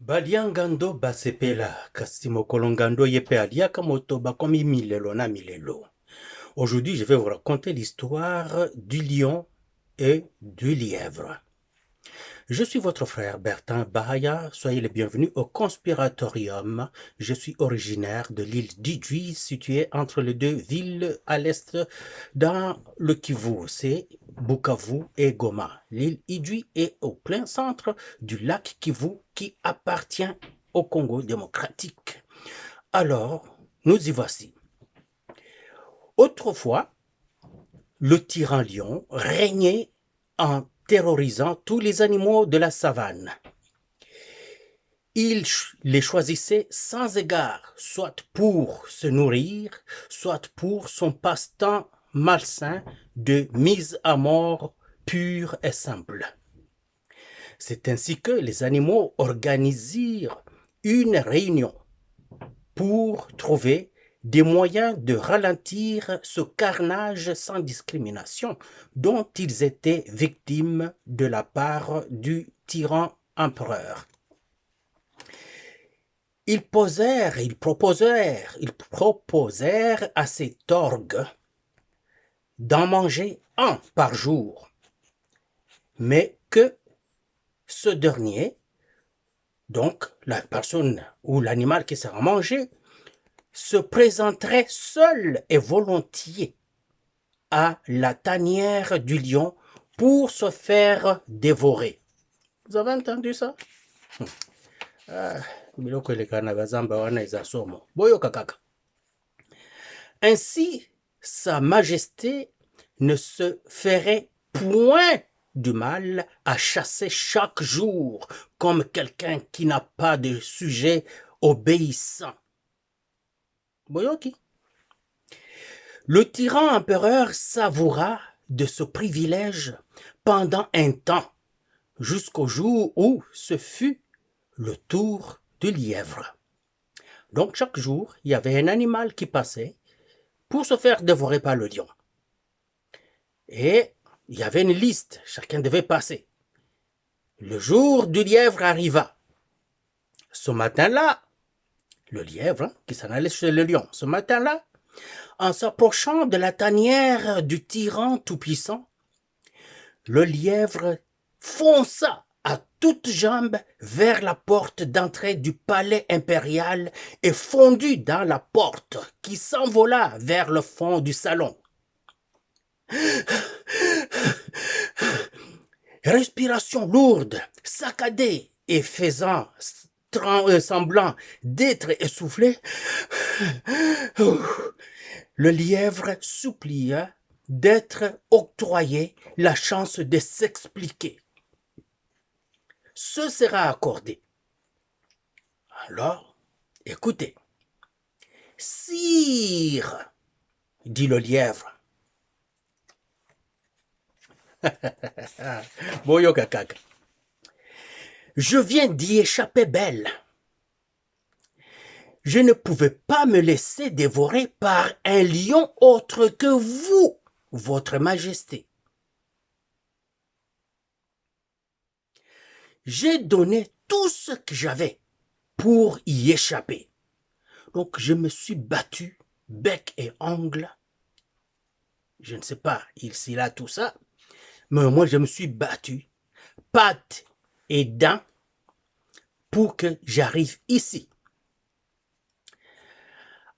Baliangando basepela kasi mokolo ngando ye pe aliaka moto bakomi milelo na milelo. Aujourd'hui, je vais vous raconter l'histoire du lion et du lièvre. Je suis votre frère Bertin Bahaya, soyez les bienvenus au Conspiratorium. Je suis originaire de l'île d'Idjui, située entre les deux villes à l'est dans le Kivu, c'est Bukavu et Goma. L'île Idjui est au plein centre du lac Kivu qui appartient au Congo démocratique. Alors, nous y voici. Autrefois, le tyran lion régnait en terrorisant tous les animaux de la savane. Il les choisissait sans égard, soit pour se nourrir, soit pour son passe-temps malsain de mise à mort pure et simple. C'est ainsi que les animaux organisèrent une réunion pour trouver des moyens de ralentir ce carnage sans discrimination dont ils étaient victimes de la part du tyran empereur. Ils proposèrent à cet orgue d'en manger un par jour, mais que ce dernier, donc la personne ou l'animal qui sera mangé, se présenterait seul et volontiers à la tanière du lion pour se faire dévorer. Vous avez entendu ça? Ainsi, Sa Majesté ne se ferait point du mal à chasser chaque jour comme quelqu'un qui n'a pas de sujet obéissant. Boyoki. Le tyran empereur savoura de ce privilège pendant un temps, jusqu'au jour où ce fut le tour du lièvre. Donc chaque jour, il y avait un animal qui passait pour se faire dévorer par le lion. Et il y avait une liste, chacun devait passer. Le jour du lièvre arriva. Ce matin-là, le lièvre qui s'en allait chez le lion, ce matin-là, en s'approchant de la tanière du tyran tout-puissant, le lièvre fonça à toutes jambes vers la porte d'entrée du palais impérial et fondit dans la porte qui s'envola vers le fond du salon. Respiration lourde, saccadée et faisant semblant d'être essoufflé, le lièvre supplia d'être octroyé la chance de s'expliquer. Ce sera accordé. Alors, écoutez. Sire, dit le lièvre. Boyo kakaka. Je viens d'y échapper belle. Je ne pouvais pas me laisser dévorer par un lion autre que vous, votre majesté. J'ai donné tout ce que j'avais pour y échapper. Donc je me suis battu, bec et ongle. Je ne sais pas s'il a tout ça, mais moi je me suis battu, pattes et dents, pour que j'arrive ici.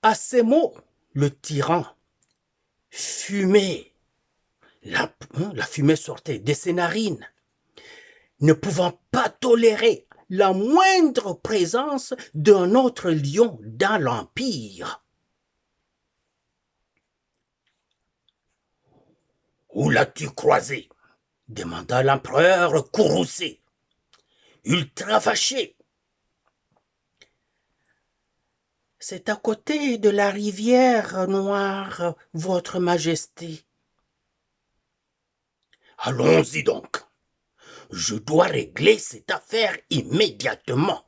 À ces mots, le tyran fumait. La fumée sortait de ses narines, ne pouvant pas tolérer la moindre présence d'un autre lion dans l'Empire. Où l'as-tu croisé? Demanda l'empereur courroucé, ultra fâché. C'est à côté de la rivière Noire, votre majesté. Allons-y donc. Je dois régler cette affaire immédiatement.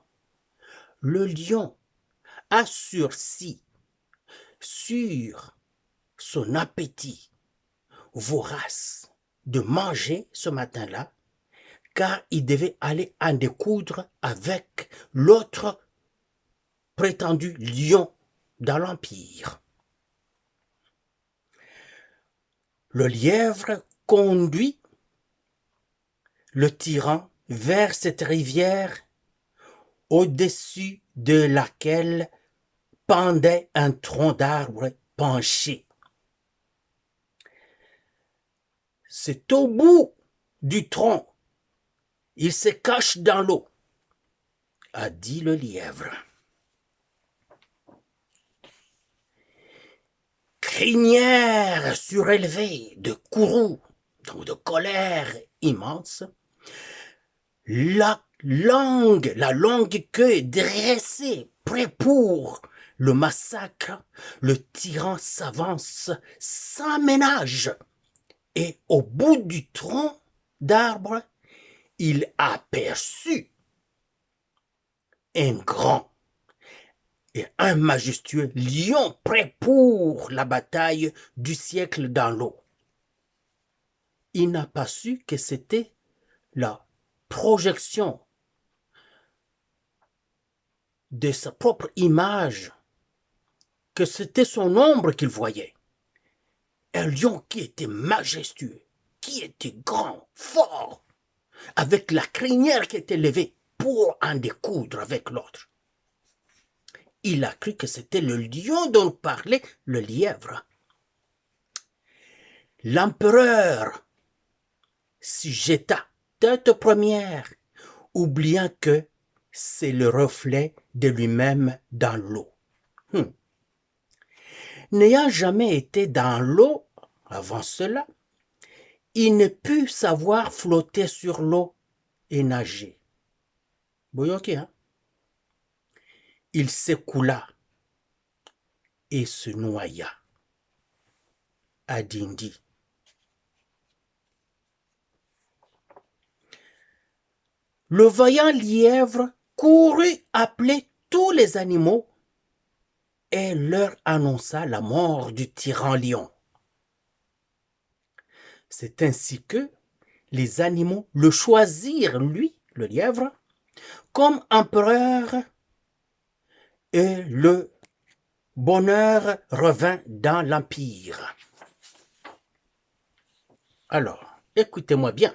Le lion a sursis sur son appétit vorace de manger ce matin-là car il devait aller en découdre avec l'autre prétendu lion dans l'Empire. Le lièvre conduit le tyran vers cette rivière au-dessus de laquelle pendait un tronc d'arbre penché. C'est au bout du tronc, il se cache dans l'eau, a dit le lièvre. Crinière surélevée de courroux, donc de colère immense, la longue queue dressée, prêt pour le massacre, le tyran s'avance sans ménage. Et au bout du tronc d'arbre, il aperçut un grand et un majestueux lion prêt pour la bataille du siècle dans l'eau. Il n'a pas su que c'était la projection de sa propre image, que c'était son ombre qu'il voyait. Un lion qui était majestueux, qui était grand, fort, avec la crinière qui était levée pour en découdre avec l'autre. Il a cru que c'était le lion dont parlait le lièvre. L'empereur s'y jeta tête première, oubliant que c'est le reflet de lui-même dans l'eau. N'ayant jamais été dans l'eau avant cela, il ne put savoir flotter sur l'eau et nager. Boyoke, hein? Il s'écoula et se noya. À Dindi. Le vaillant lièvre courut appeler tous les animaux et leur annonça la mort du tyran lion. C'est ainsi que les animaux le choisirent, lui, le lièvre, comme empereur, et le bonheur revint dans l'empire. Alors, écoutez-moi bien.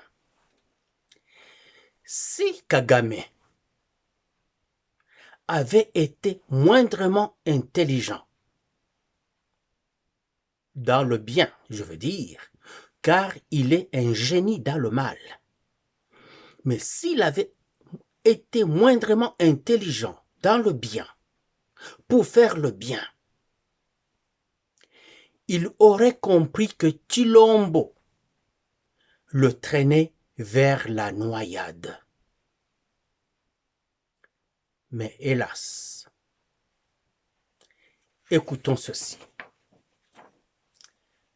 Si Kagame avait été moindrement intelligent, dans le bien, je veux dire, car il est un génie dans le mal, mais s'il avait été moindrement intelligent dans le bien, pour faire le bien, il aurait compris que Chilombo le traînait vers la noyade. Mais hélas, écoutons ceci.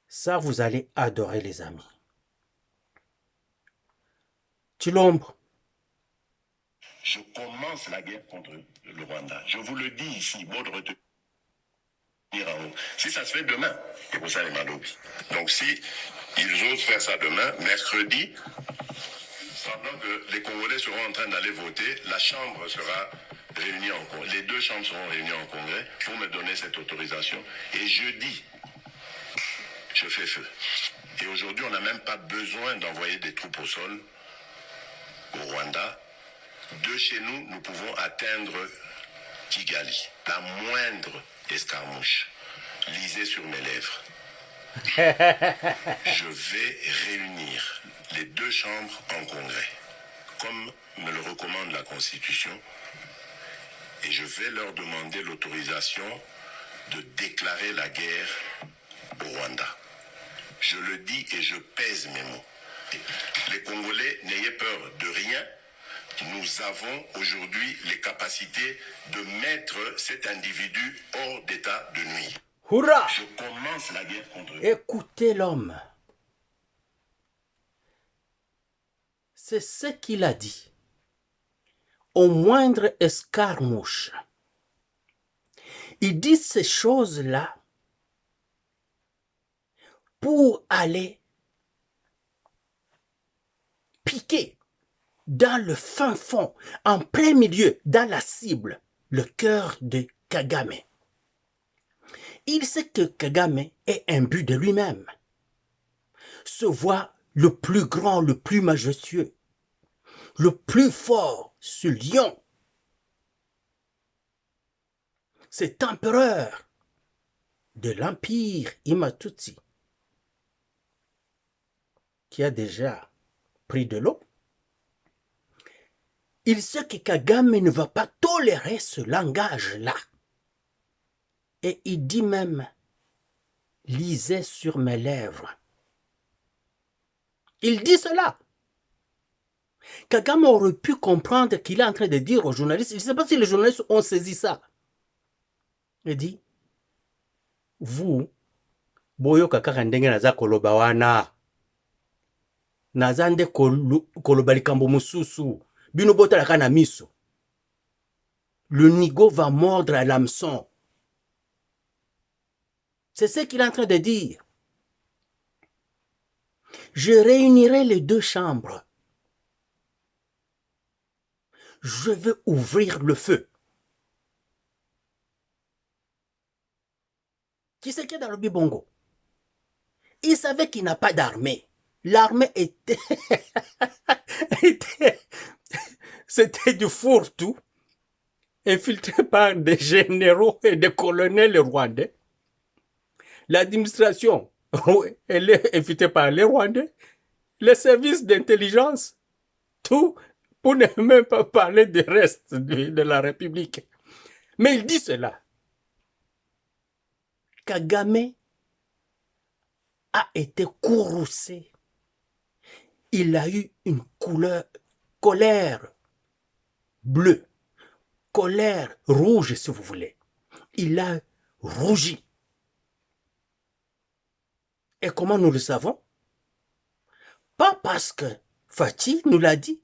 Ça, vous allez adorer, les amis. Chilombo. Je commence la guerre contre le Rwanda. Je vous le dis ici, mot de retenue. Si ça se fait demain, et pour ça les Malobi. Donc si ils osent faire ça demain, mercredi, pendant que les Congolais seront en train d'aller voter, la Chambre sera réunie en congrès. Les deux chambres seront réunies en congrès pour me donner cette autorisation. Et jeudi, je fais feu. Et aujourd'hui, on n'a même pas besoin d'envoyer des troupes au sol au Rwanda. De chez nous, nous pouvons atteindre Kigali. La moindre escarmouche. Lisez sur mes lèvres. Je vais réunir les deux chambres en congrès, comme me le recommande la Constitution, et je vais leur demander l'autorisation de déclarer la guerre au Rwanda. Je le dis et je pèse mes mots. Les Congolais, n'ayez peur de rien. Nous avons aujourd'hui les capacités de mettre cet individu hors d'état de nuire. Hurrah! Je commence la guerre contre eux. Écoutez l'homme. C'est ce qu'il a dit. Au moindre escarmouche. Il dit ces choses-là pour aller piquer dans le fin fond, en plein milieu, dans la cible, le cœur de Kagame. Il sait que Kagame est imbu de lui-même, se voit le plus grand, le plus majestueux, le plus fort, ce lion, cet empereur de l'empire Imatutsi, qui a déjà pris de l'eau. Il sait que Kagame ne va pas tolérer ce langage-là. Et il dit même, lisez sur mes lèvres. Il dit cela. Kagame aurait pu comprendre qu'il est en train de dire aux journalistes, je ne sais pas si les journalistes ont saisi ça. Il dit, vous, boyo kaka ndenge naza koloba wana, naza nde koloba likambo mususu, bino botalaka na miso. Le nigo va mordre à l'hameçon. C'est ce qu'il est en train de dire. Je réunirai les deux chambres. Je vais ouvrir le feu. Qui c'est qui est dans le Bibongo? Il savait qu'il n'a pas d'armée. L'armée était... C'était du fourre-tout, infiltré par des généraux et des colonels rwandais. L'administration, elle est infiltrée par les Rwandais. Les services d'intelligence, tout, pour ne même pas parler du reste de la République. Mais il dit cela. Kagame a été courroucé. Il a eu une colère bleue, colère rouge si vous voulez. Il a rougi. Et comment nous le savons? Pas parce que Fachi nous l'a dit.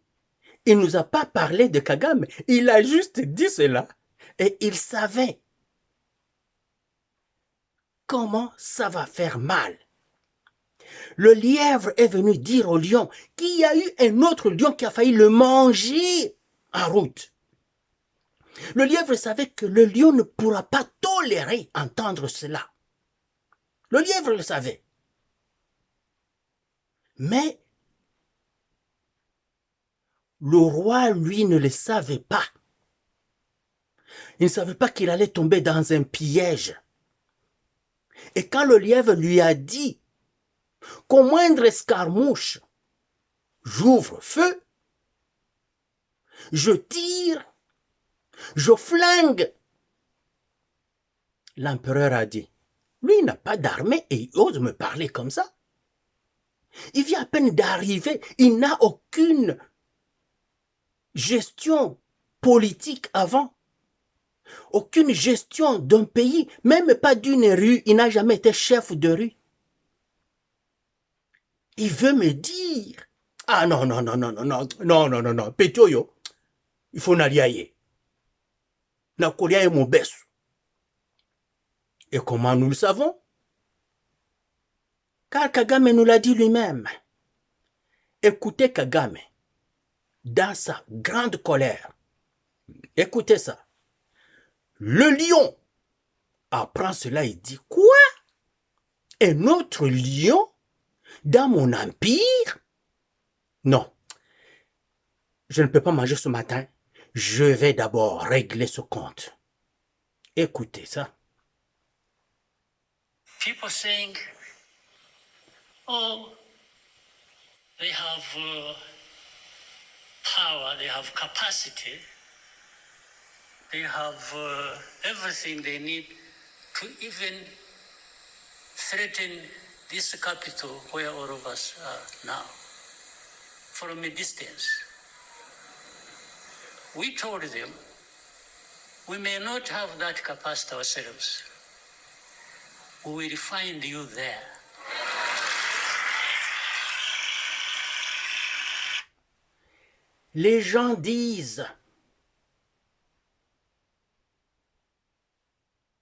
Il ne nous a pas parlé de Kagame. Il a juste dit cela. Et il savait comment ça va faire mal. Le lièvre est venu dire au lion qu'il y a eu un autre lion qui a failli le manger en route. Le lièvre savait que le lion ne pourra pas tolérer entendre cela. Le lièvre le savait. Mais le roi, lui, ne le savait pas. Il ne savait pas qu'il allait tomber dans un piège. Et quand le lièvre lui a dit qu'au moindre escarmouche, j'ouvre feu, je tire, je flingue, l'empereur a dit, lui il n'a pas d'armée et il ose me parler comme ça. Il vient à peine d'arriver, il n'a aucune gestion politique avant, aucune gestion d'un pays, même pas d'une rue, il n'a jamais été chef de rue. Il veut me dire, ah non, non, non, non, non, non, non, non, non, non, Petioyo, il faut n'allier. Nakolia est mon best. Et comment nous le savons? Car Kagame nous l'a dit lui-même. Écoutez Kagame, dans sa grande colère. Écoutez ça. Le lion apprend cela et dit, quoi? Un autre lion dans mon empire? Non, je ne peux pas manger ce matin. Je vais d'abord régler ce compte. Écoutez ça. People think, oh, they have power, they have capacity, they have everything they need to even threaten this capital where all of us are now from a distance. We told them we may not have that capacity ourselves. We will find you there. Les gens disent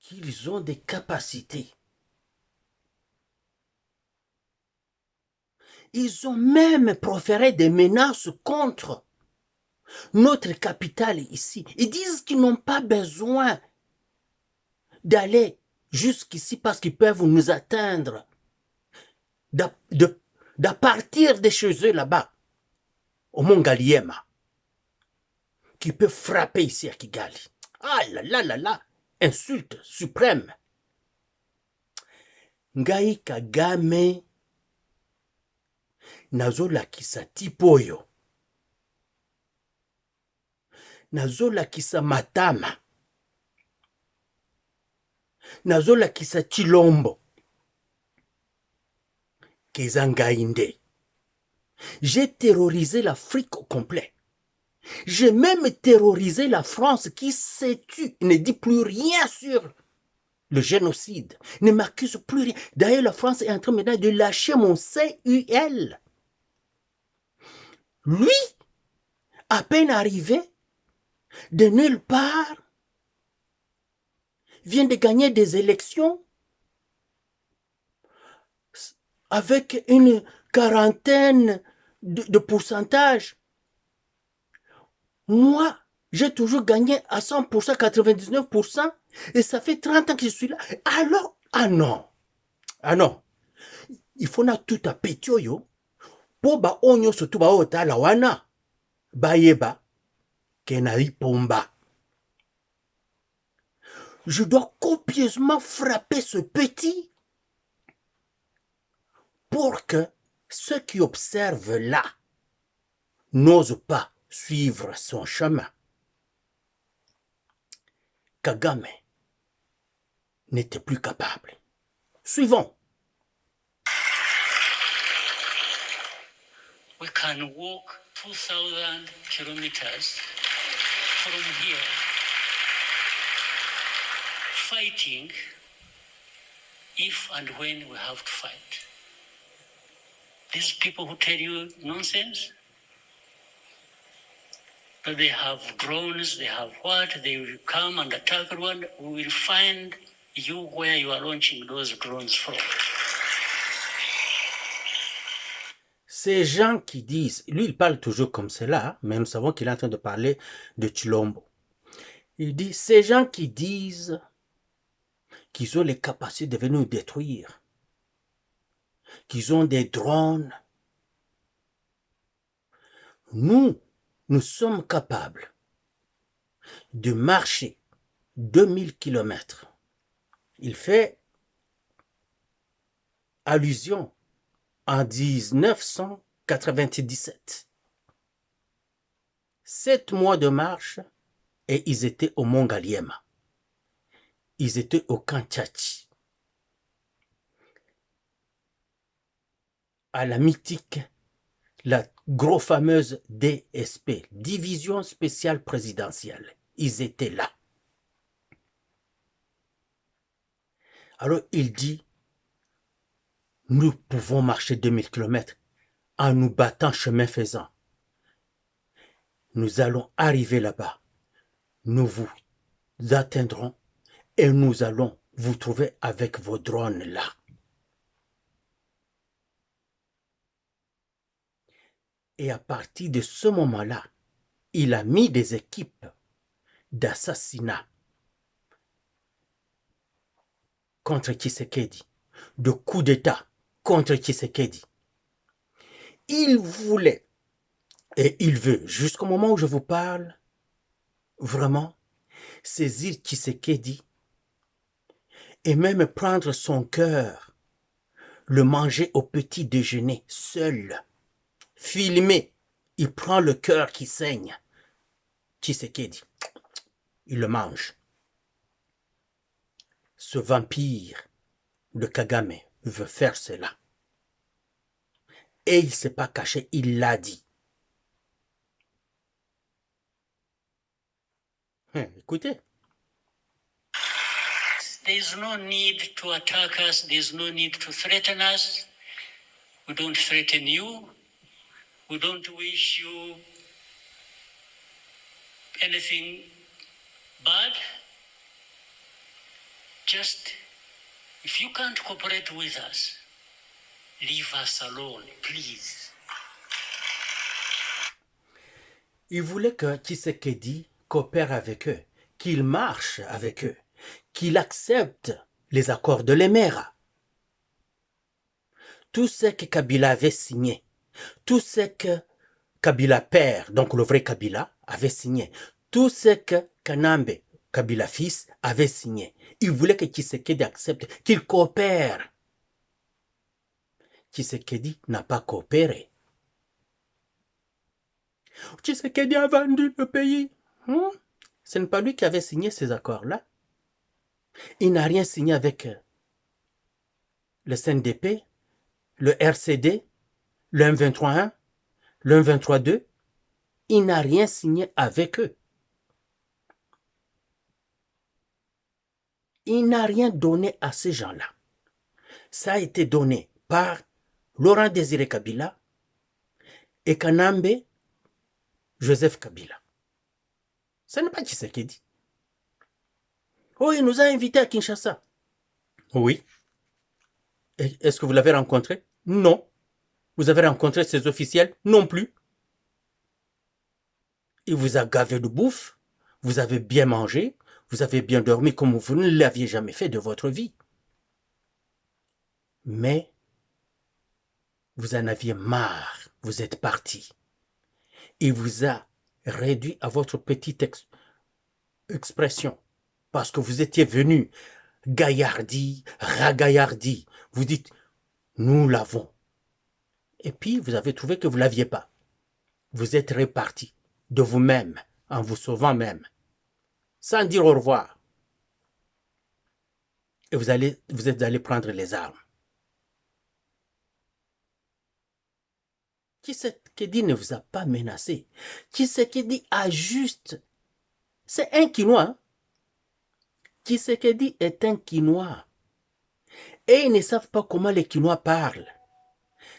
qu'ils ont des capacités. Ils ont même proféré des menaces contre notre capitale ici. Ils disent qu'ils n'ont pas besoin d'aller jusqu'ici parce qu'ils peuvent nous atteindre de partir de chez eux là-bas, au Mont Galiema, qui peut frapper ici à Kigali. Ah là là là là, insulte suprême. Ngai Kagame nazolakisa tipo oyo, nazolakisa matama, nazolakisa Chilombo keza ngai nde. J'ai terrorisé l'Afrique au complet. J'ai même terrorisé la France qui s'est tue, ne dit plus rien sur le génocide, ne m'accuse plus rien. D'ailleurs, la France est en train maintenant de lâcher mon CUL. Lui, à peine arrivé, de nulle part, vient de gagner des élections avec une quarantaine de pourcentage. Moi, j'ai toujours gagné à 100%, 99%, et ça fait 30 ans que je suis là. Alors, ah non, il faut na tout à pétioyo, pour ba onyo surtout ba ota la wana, ba yeba, kenari pomba. Je dois copieusement frapper ce petit pour que ceux qui observent là n'osent pas suivre son chemin. Kagame n'était plus capable. Suivons. We can walk 2,000 kilometers from here, fighting if and when we have to fight. These people who tell you nonsense, that they have drones, they have what, they will come and attack one, we will find you where you are launching those drones from. Ces gens qui disent, lui il parle toujours comme cela, mais nous savons qu'il est en train de parler de Chilombo. Il dit, ces gens qui disent qu'ils ont les capacités de venir nous détruire, qu'ils ont des drones, nous sommes capables de marcher 2000 kilomètres. Il fait allusion en 1997. 7 mois de marche et ils étaient au Mont Galiema. Ils étaient au camp Tchachi. À la mythique, la gros fameuse DSP, Division Spéciale Présidentielle. Ils étaient là. Alors il dit, nous pouvons marcher 2000 km en nous battant chemin faisant. Nous allons arriver là-bas. Nous vous atteindrons et nous allons vous trouver avec vos drones là. Et à partir de ce moment-là, il a mis des équipes d'assassinat contre Tshisekedi, de coups d'État contre Tshisekedi. Il voulait, et il veut, jusqu'au moment où je vous parle, vraiment saisir Tshisekedi et même prendre son cœur, le manger au petit déjeuner, seul, filmer. Il prend le cœur qui saigne. Tshisekedi, il le mange. Ce vampire de Kagame veut faire cela. Et il ne s'est pas caché, il l'a dit. Écoutez. There's no need to attack us. There's no need to threaten us. We don't threaten you. We don't wish you anything bad. Just, if you can't cooperate with us, leave us alone, please. Ils voulaient que Tshisekedi coopère avec eux, qu'il marche avec eux, qu'il accepte les accords de l'Emera. Tout ce que Kabila avait signé, tout ce que Kabila père, donc le vrai Kabila, avait signé, tout ce que Kanambe, Kabila fils, avait signé. Il voulait que Tshisekedi accepte, qu'il coopère. Tshisekedi n'a pas coopéré. Tshisekedi a vendu le pays. Ce n'est pas lui qui avait signé ces accords-là. Il n'a rien signé avec le CNDP, le RCD, le M23-1, le M23-2. Il n'a rien signé avec eux. Il n'a rien donné à ces gens-là. Ça a été donné par Laurent Désiré Kabila et Kanambe Joseph Kabila. Ce n'est pas Tshisekedi. Oh, il nous a invités à Kinshasa. Oui. Est-ce que vous l'avez rencontré? Non. Vous avez rencontré ses officiels? Non plus. Il vous a gavé de bouffe, vous avez bien mangé, vous avez bien dormi comme vous ne l'aviez jamais fait de votre vie. Mais vous en aviez marre, vous êtes parti. Il vous a réduit à votre petite expression parce que vous étiez venu gaillardi, ragaillardi. Vous dites, nous l'avons. Et puis, vous avez trouvé que vous ne l'aviez pas. Vous êtes reparti de vous-même, en vous sauvant même, sans dire au revoir. Et vous êtes allé prendre les armes. Tshisekedi ne vous a pas menacé. Tshisekedi a juste... C'est un Quinois. Hein? Tshisekedi est un Quinois. Et ils ne savent pas comment les Quinois parlent.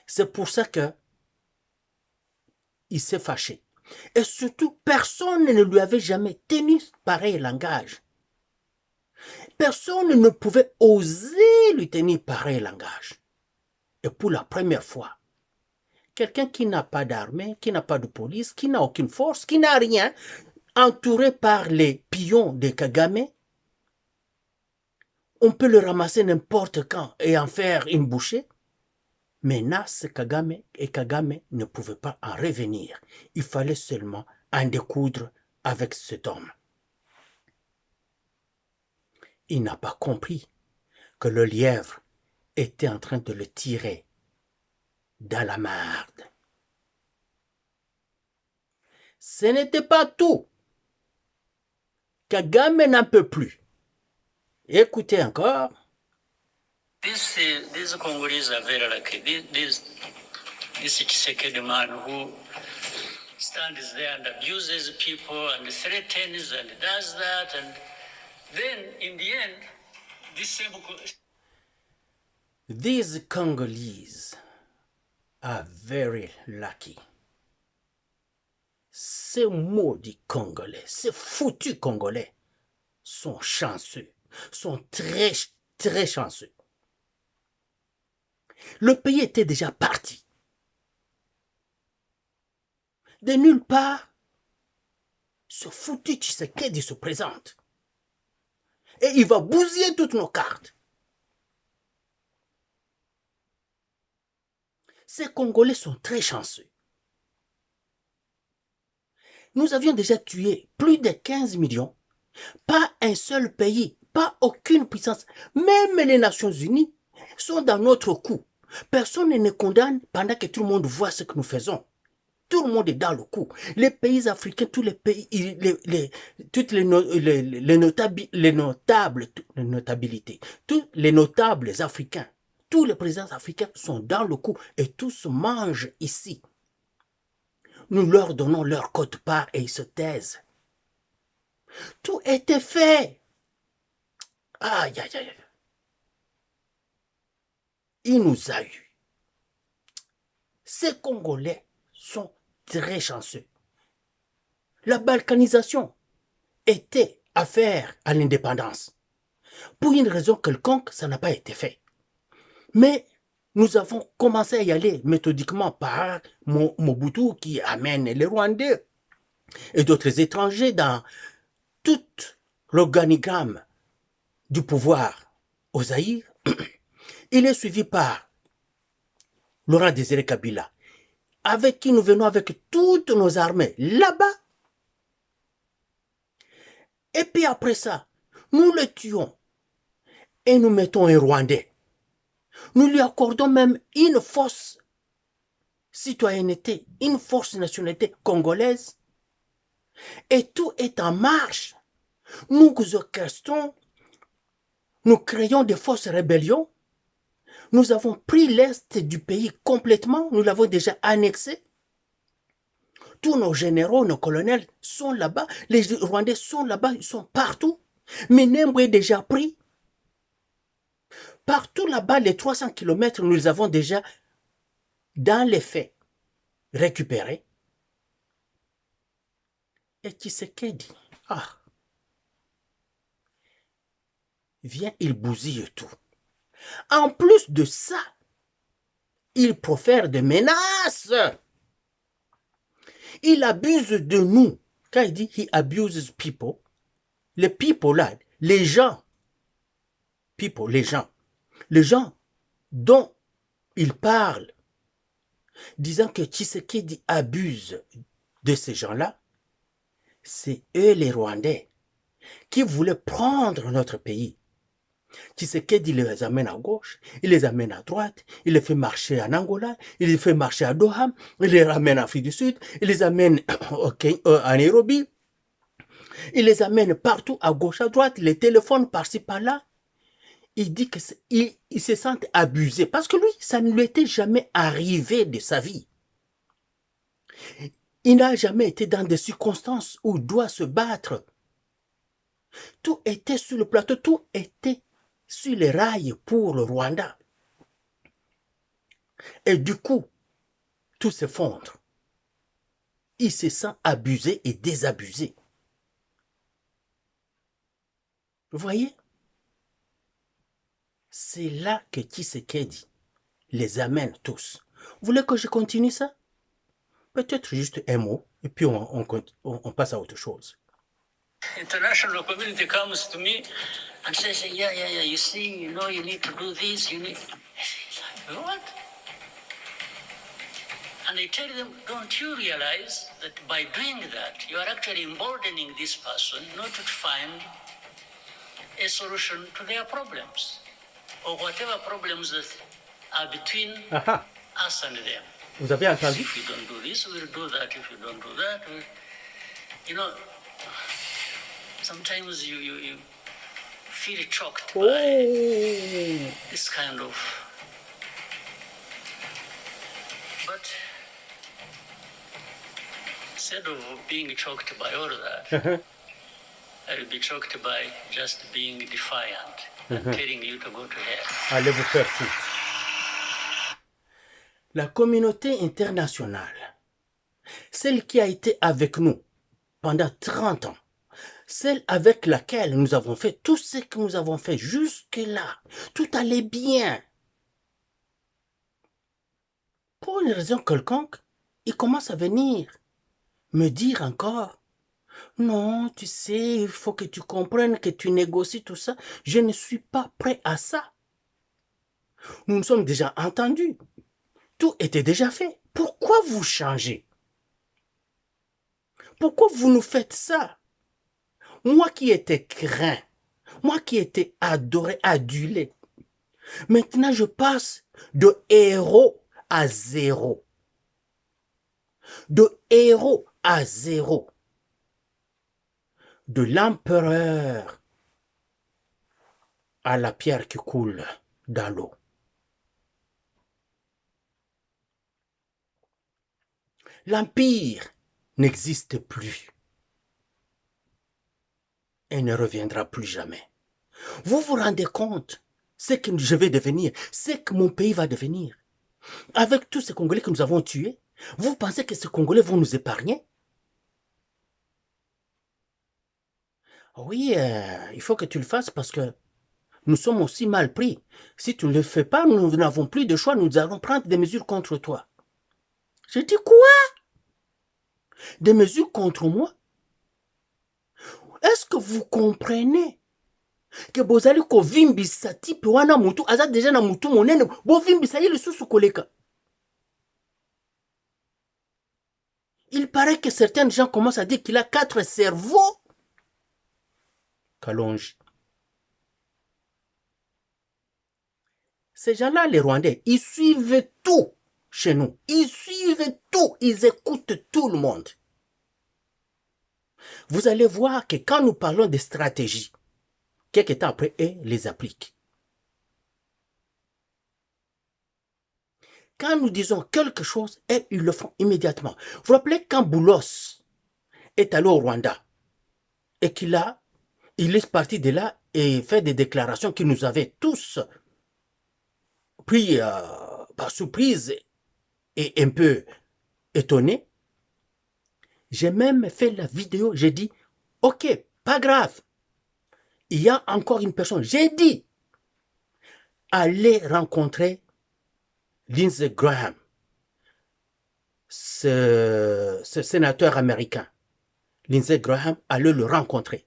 C'est pour ça que il s'est fâché. Et surtout, personne ne lui avait jamais tenu pareil langage. Personne ne pouvait oser lui tenir pareil langage. Et pour la première fois, quelqu'un qui n'a pas d'armée, qui n'a pas de police, qui n'a aucune force, qui n'a rien, entouré par les pions de Kagame, on peut le ramasser n'importe quand et en faire une bouchée. Menace Kagame et Kagame ne pouvait pas en revenir. Il fallait seulement en découdre avec cet homme. Il n'a pas compris que le lièvre était en train de le tirer dans la marde. Ce n'était pas tout. Kagame n'en peut plus. Écoutez encore. These Congolese are very lucky. This Tshisekedi man who stands there and abuses people and threatens and does that, and then in the end, These Congolese are very lucky. Ces maudits Congolais, ces foutus Congolais sont chanceux, sont très, très chanceux. Le pays était déjà parti. De nulle part, ce foutu Tshisekedi se présente. Et il va bousiller toutes nos cartes. Ces Congolais sont très chanceux. Nous avions déjà tué plus de 15 millions. Pas un seul pays, pas aucune puissance. Même les Nations Unies sont dans notre coup. Personne ne nous condamne pendant que tout le monde voit ce que nous faisons. Tout le monde est dans le coup. Les pays africains, tous les pays, toutes les notabilités, tous les notables africains, tous les présidents africains sont dans le coup et tous se mangent ici. Nous leur donnons leur quote-part et ils se taisent. Tout était fait. Aïe, aïe, aïe. Il nous a eu. Ces Congolais sont très chanceux. La balkanisation était affaire à l'indépendance. Pour une raison quelconque, ça n'a pas été fait. Mais nous avons commencé à y aller méthodiquement par Mobutu qui amène les Rwandais et d'autres étrangers dans tout l'organigramme du pouvoir au Zaïre, il est suivi par Laurent Désiré Kabila, avec qui nous venons avec toutes nos armées là-bas. Et puis après ça, nous le tuons et nous mettons un Rwandais. Nous lui accordons même une fausse citoyenneté, une fausse nationalité congolaise. Et tout est en marche. Nous orchestrons, nous créons des fausses rébellions. Nous avons pris l'Est du pays complètement, nous l'avons déjà annexé. Tous nos généraux, nos colonels sont là-bas, les Rwandais sont là-bas, ils sont partout. Minembwe est déjà pris. Partout là-bas, les 300 km, nous les avons déjà, dans les faits, récupérés. Et Tshisekedi, vient, il bousille tout. En plus de ça, il profère des menaces. Il abuse de nous. Quand il dit « he abuses people », les people là, les gens, people, les gens dont il parle, disant que Tshisekedi abuse de ces gens-là, c'est eux les Rwandais qui voulaient prendre notre pays. Tshisekedi les amène à gauche, il les amène à droite, il les fait marcher en Angola, il les fait marcher à Doha, il les ramène en Afrique du Sud, il les amène à Nairobi, il les amène partout à gauche, à droite, il les téléphone par-ci, par-là. Il dit qu'il se sent abusé parce que lui, ça ne lui était jamais arrivé de sa vie. Il n'a jamais été dans des circonstances où il doit se battre. Tout était sur le plateau, tout était sur les rails pour le Rwanda. Et du coup, tout s'effondre. Il se sent abusé et désabusé. Vous voyez? C'est là que Tshisekedi les amène tous. Vous voulez que je continue ça? Peut-être juste un mot, et puis on passe à autre chose. International community comes to me and says, yeah, you see, you need to do this, you need... I say, what? And I tell them, don't you realize that by doing that, you are actually emboldening this person not to find a solution to their problems, or whatever problems that are between us and them. Vous avez entendu? If you don't do this, we'll do that. If you don't do that, you know, sometimes you feel choked by this kind of... But instead of being choked by all of that, I'll be choked by just being defiant and telling you to go to hell. Allez vous faire foutre. La communauté internationale, celle qui a été avec nous pendant 30 ans, celle avec laquelle nous avons fait tout ce que nous avons fait jusque-là, tout allait bien. Pour une raison quelconque, il commence à venir me dire encore, non, tu sais, il faut que tu comprennes, que tu négocies tout ça. Je ne suis pas prêt à ça. Nous nous sommes déjà entendus. Tout était déjà fait. Pourquoi vous changez? Pourquoi vous nous faites ça? Moi qui étais craint, moi qui étais adoré, adulé, maintenant je passe de héros à zéro. De héros à zéro. De l'empereur à la pierre qui coule dans l'eau. L'empire n'existe plus et ne reviendra plus jamais. Vous vous rendez compte ce que je vais devenir, ce que mon pays va devenir. Avec tous ces Congolais que nous avons tués, vous pensez que ces Congolais vont nous épargner? Oui, il faut que tu le fasses parce que nous sommes aussi mal pris. Si tu ne le fais pas, nous n'avons plus de choix, nous allons prendre des mesures contre toi. Je dis quoi? des mesures contre moi. Est-ce que vous comprenez que bozali kovimbisa type wana mutu aza déjà na mutu monene bovimbisa ye lisusu koleka? Il paraît que certains gens commencent à dire qu'il a 4 cerveaux. Kalonji. Ces gens-là, les Rwandais, ils suivent tout chez nous. Ils suivent tout. Ils écoutent tout le monde. Vous allez voir que quand nous parlons de stratégie, quelques temps après, ils les appliquent. Quand nous disons quelque chose, ils le font immédiatement. Vous vous rappelez quand Boulos est allé au Rwanda et qu'il est parti de là et fait des déclarations qui nous avaient tous pris par surprise et un peu étonnés. J'ai même fait la vidéo, j'ai dit, ok, pas grave, il y a encore une personne. J'ai dit, allez rencontrer Lindsey Graham, ce sénateur américain. Lindsey Graham, allez le rencontrer.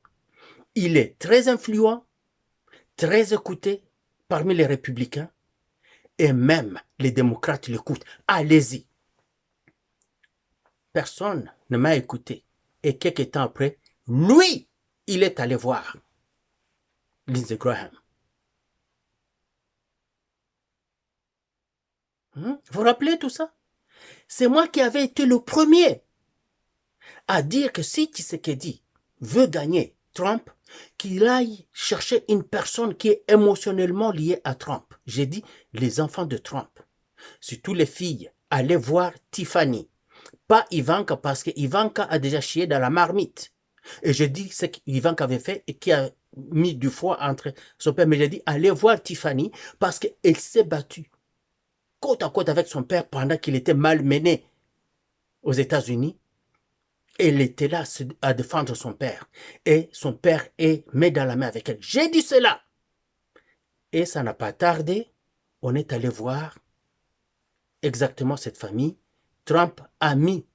Il est très influent, très écouté parmi les républicains et même les démocrates l'écoutent. Allez-y. Personne ne m'a écouté. Et quelques temps après, lui, il est allé voir Lindsey Graham. Vous vous rappelez tout ça? C'est moi qui avais été le premier à dire que si Tshisekedi veut gagner Trump, qu'il aille chercher une personne qui est émotionnellement liée à Trump. J'ai dit les enfants de Trump. Surtout les filles, allez voir Tiffany. Pas Ivanka, parce que Ivanka a déjà chié dans la marmite. Et je dis ce qu'Ivanka avait fait et qui a mis du foie entre son père. Mais j'ai dit, allez voir Tiffany parce qu'elle s'est battue côte à côte avec son père pendant qu'il était malmené aux États-Unis. Elle était là à défendre son père. Et son père est mis dans la main avec elle. J'ai dit cela. Et ça n'a pas tardé. On est allé voir exactement cette famille. Trump a mis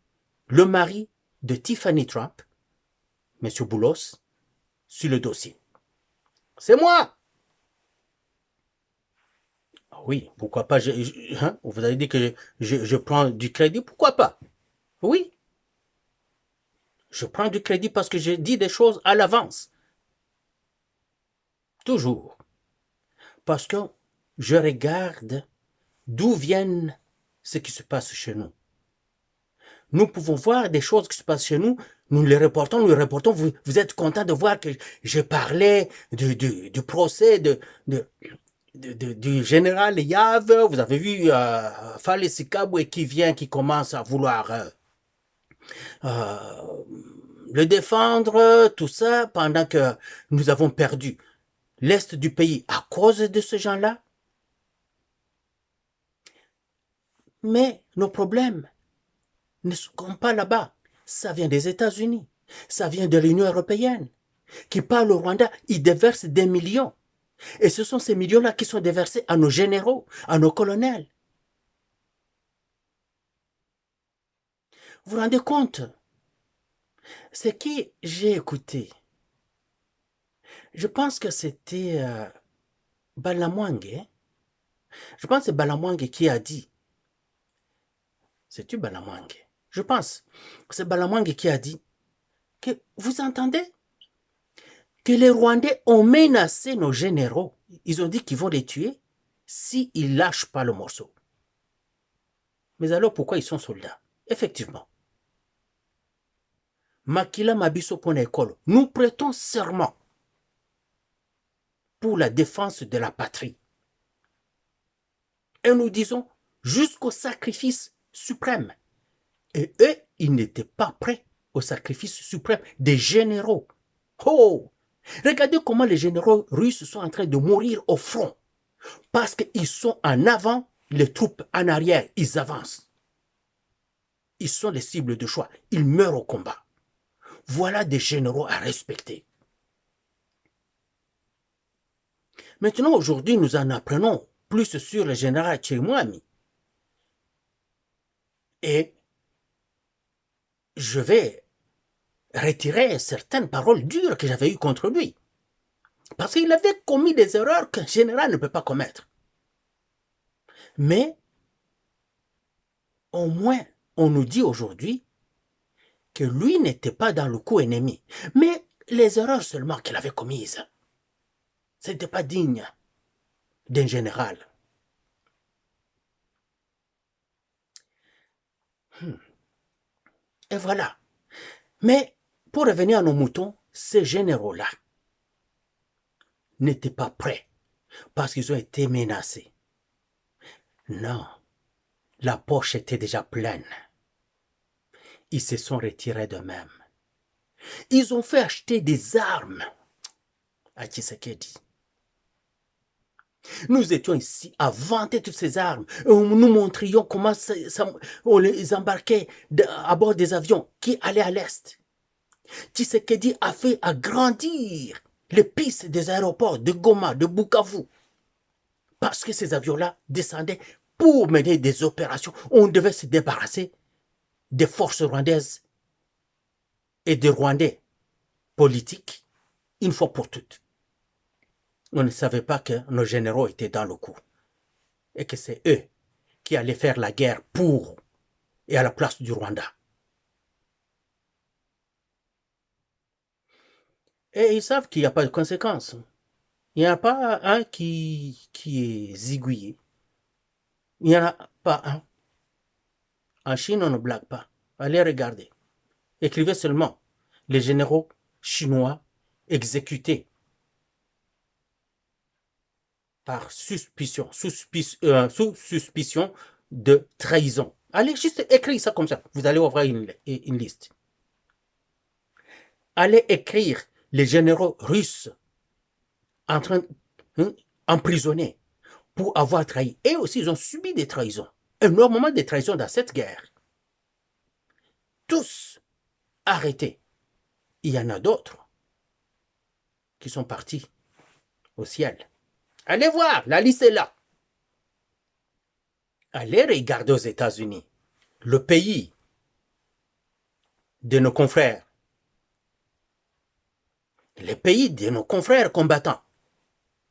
le mari de Tiffany Trump, M. Boulos, sur le dossier. C'est moi. Oui, pourquoi pas. Vous avez dit que je prends du crédit. Pourquoi pas? Oui. Je prends du crédit parce que je dis des choses à l'avance. Toujours. Parce que je regarde d'où viennent ce qui se passe chez nous. Nous pouvons voir des choses qui se passent chez nous, nous les reportons. Vous êtes content de voir que je parlais du procès du général Yave. Vous avez vu Fale Sikabwe qui commence à vouloir le défendre, tout ça, pendant que nous avons perdu l'Est du pays à cause de ce gens-là. Mais nos problèmes ne sont pas là-bas. Ça vient des États-Unis. Ça vient de l'Union européenne. Qui parle au Rwanda, ils déversent des millions. Et ce sont ces millions-là qui sont déversés à nos généraux, à nos colonels. Vous vous rendez compte? Ce qui j'ai écouté, je pense que c'était Balamwange. Je pense que c'est Balamwange qui a dit. C'est-tu Balamwange? Je pense que c'est Balamwange qui a dit que, vous entendez, que les Rwandais ont menacé nos généraux. Ils ont dit qu'ils vont les tuer s'ils ne lâchent pas le morceau. Mais alors pourquoi ils sont soldats? Effectivement. Makila Mabiso Pona École, nous prêtons serment pour la défense de la patrie. Et nous disons jusqu'au sacrifice suprême. Et eux, ils n'étaient pas prêts au sacrifice suprême des généraux. Oh! Regardez comment les généraux russes sont en train de mourir au front. Parce qu'ils sont en avant, les troupes en arrière, ils avancent. Ils sont les cibles de choix. Ils meurent au combat. Voilà des généraux à respecter. Maintenant, aujourd'hui, nous en apprenons plus sur le général Tchemouami. Et je vais retirer certaines paroles dures que j'avais eues contre lui. Parce qu'il avait commis des erreurs qu'un général ne peut pas commettre. Mais, au moins, on nous dit aujourd'hui que lui n'était pas dans le coup ennemi. Mais les erreurs seulement qu'il avait commises, ce n'était pas digne d'un général. Et voilà. Mais, pour revenir à nos moutons, ces généraux-là n'étaient pas prêts parce qu'ils ont été menacés. Non, la poche était déjà pleine. Ils se sont retirés d'eux-mêmes. Ils ont fait acheter des armes à Tshisekedi. Nous étions ici à vanter toutes ces armes. Nous montrions comment on les embarquait à bord des avions qui allaient à l'Est. Tshisekedi a fait agrandir les pistes des aéroports de Goma, de Bukavu. Parce que ces avions-là descendaient pour mener des opérations. On devait se débarrasser des forces rwandaises et des Rwandais politiques une fois pour toutes. On ne savait pas que nos généraux étaient dans le coup et que c'est eux qui allaient faire la guerre pour et à la place du Rwanda. Et ils savent qu'il n'y a pas de conséquences. Il n'y en a pas un qui est zigouillé. Il n'y en a pas un. En Chine, on ne blague pas. Allez regarder. Écrivez seulement les généraux chinois exécutés par suspicion, sous suspicion de trahison. Allez juste écrire ça comme ça. Vous allez ouvrir une liste. Allez écrire les généraux russes emprisonnés pour avoir trahi. Et aussi, ils ont subi des trahisons. Énormément de trahisons dans cette guerre. Tous arrêtés. Il y en a d'autres qui sont partis au ciel. Allez voir, la liste est là. Allez regarder aux États-Unis, le pays de nos confrères, les pays de nos confrères combattants,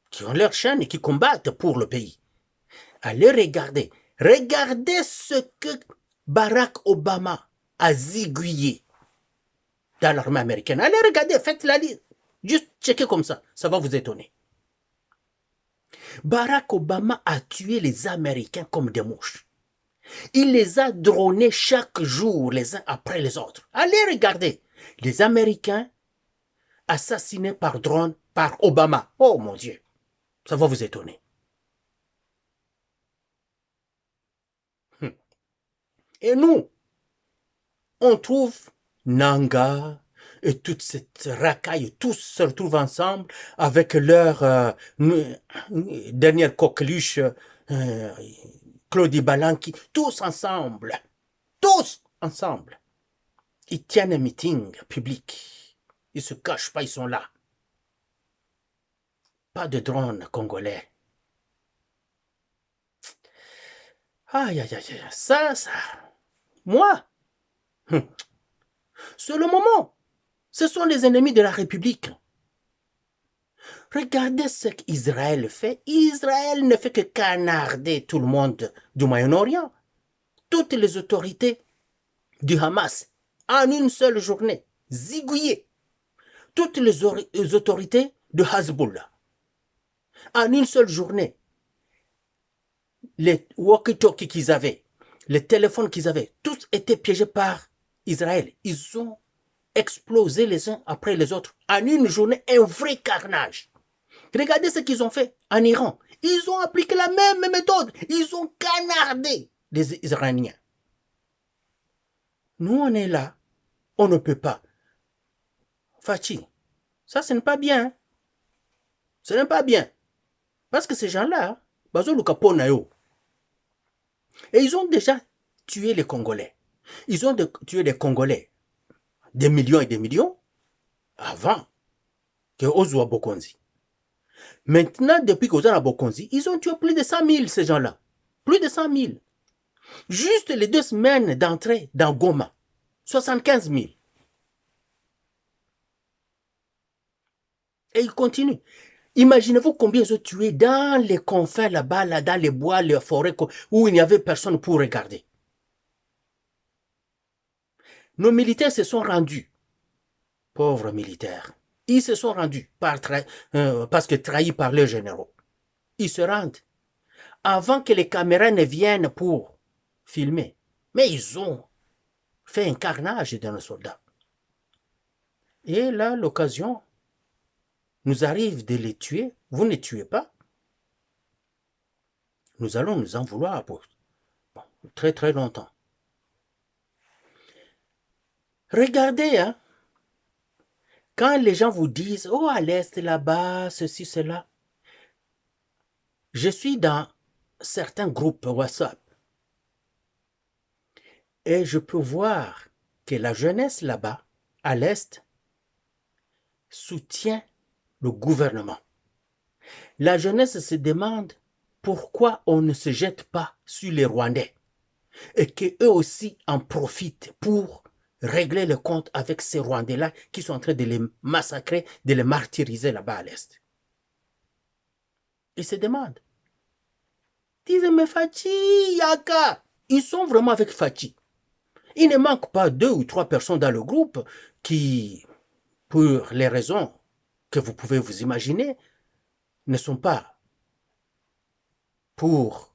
qui ont leur chaîne et qui combattent pour le pays. Allez regarder. Regardez ce que Barack Obama a zigouillé dans l'armée américaine. Allez regarder, faites la liste. Juste checker comme ça, ça va vous étonner. Barack Obama a tué les Américains comme des mouches. Il les a dronés chaque jour, les uns après les autres. Allez regarder. Les Américains assassinés par drone par Obama. Oh mon Dieu, ça va vous étonner. Et nous, on trouve Nanga et toute cette racaille, tous se retrouvent ensemble avec leur dernière coqueluche, Claudie Balanqui, tous ensemble, ils tiennent un meeting public, ils se cachent pas, ils sont là. Pas de drone congolais. Aïe, aïe, aïe, ça, moi, c'est le moment. Ce sont les ennemis de la République. Regardez ce qu'Israël fait. Israël ne fait que canarder tout le monde du Moyen-Orient. Toutes les autorités du Hamas, en une seule journée, zigouillées. Toutes les autorités de Hezbollah, en une seule journée. Les walkie-talkies qu'ils avaient, les téléphones qu'ils avaient, tous étaient piégés par Israël. Ils ont explosé les uns après les autres. En une journée, un vrai carnage. Regardez ce qu'ils ont fait en Iran. Ils ont appliqué la même méthode. Ils ont canardé les Iraniens. Nous, on est là. On ne peut pas. Fachi, ça, ce n'est pas bien. Ce n'est pas bien. Parce que ces gens-là, et ils ont déjà tué les Congolais. Ils ont tué les Congolais des millions et des millions avant que Ozwa Bokonzi. Maintenant, depuis qu'Ozwa Bokonzi, ils ont tué plus de 100 000, ces gens-là. Plus de 100 000. Juste les 2 semaines d'entrée dans Goma. 75 000. Et il continue. Imaginez-vous combien ils ont tué dans les confins là-bas, là, dans les bois, les forêts, où il n'y avait personne pour regarder. Nos militaires se sont rendus. Pauvres militaires. Ils se sont rendus parce que trahis par leurs généraux. Ils se rendent. Avant que les caméras ne viennent pour filmer. Mais ils ont fait un carnage dans nos soldats. Et là, l'occasion nous arrive de les tuer. Vous ne tuez pas. Nous allons nous en vouloir pour très très longtemps. Regardez, hein, quand les gens vous disent, oh, à l'Est, là-bas, ceci, cela, je suis dans certains groupes WhatsApp et je peux voir que la jeunesse là-bas, à l'Est, soutient le gouvernement. La jeunesse se demande pourquoi on ne se jette pas sur les Rwandais et qu'eux aussi en profitent pour régler le compte avec ces Rwandais-là qui sont en train de les massacrer, de les martyriser là-bas à l'Est. Ils se demandent. Ils disent, mais Fachi, Yaka, ils sont vraiment avec Fachi. Il ne manque pas 2 ou 3 personnes dans le groupe qui, pour les raisons que vous pouvez vous imaginer, ne sont pas pour